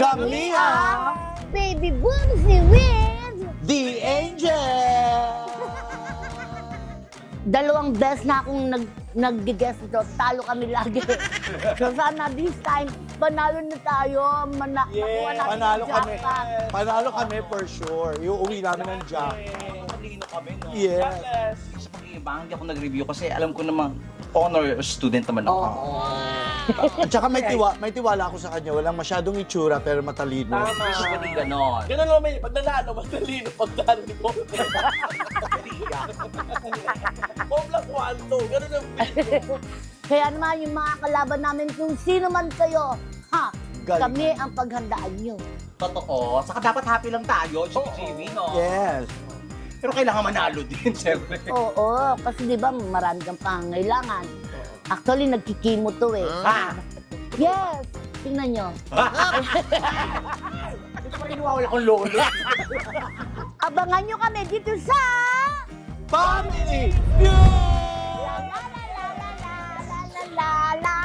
Kami ang Baby Boomsy with The Angel! dalawang beses na akong nag-guest ito. Talo kami lagi. So sana this time, panalo na tayo. Nakuha natin Panalo yung kami. jackpot. Panalo kami for sure. Iuwi namin ng jack. Malino kami, no? Yes. Sa pag-iibang, hindi ako nag-review kasi alam ko namang honor student naman ako. At saka may tiwala ako sa kanya. Walang masyadong itsura pero matalino. Tama. Usually ganon. Ganun naman may pag nanalo, madali no pagdalo ni Bob. Bob lang kwanto. Ganun ang Kaya naman yung mga kalaban namin, kung sino man kayo, Galing. kami ang paghandaan nyo. Totoo. Saka dapat happy lang tayo, GV, no? Yes. Pero kailangan manalo din, siyempre. Oo, kasi di ba marami kang pangangailangan. Actually, nagkikimo to eh. Ha? Yes! Tingnan nyo. Gusto ko iniwawala akong lolo. Abangan nyo kami dito sa... Family! La la la la la la la la la.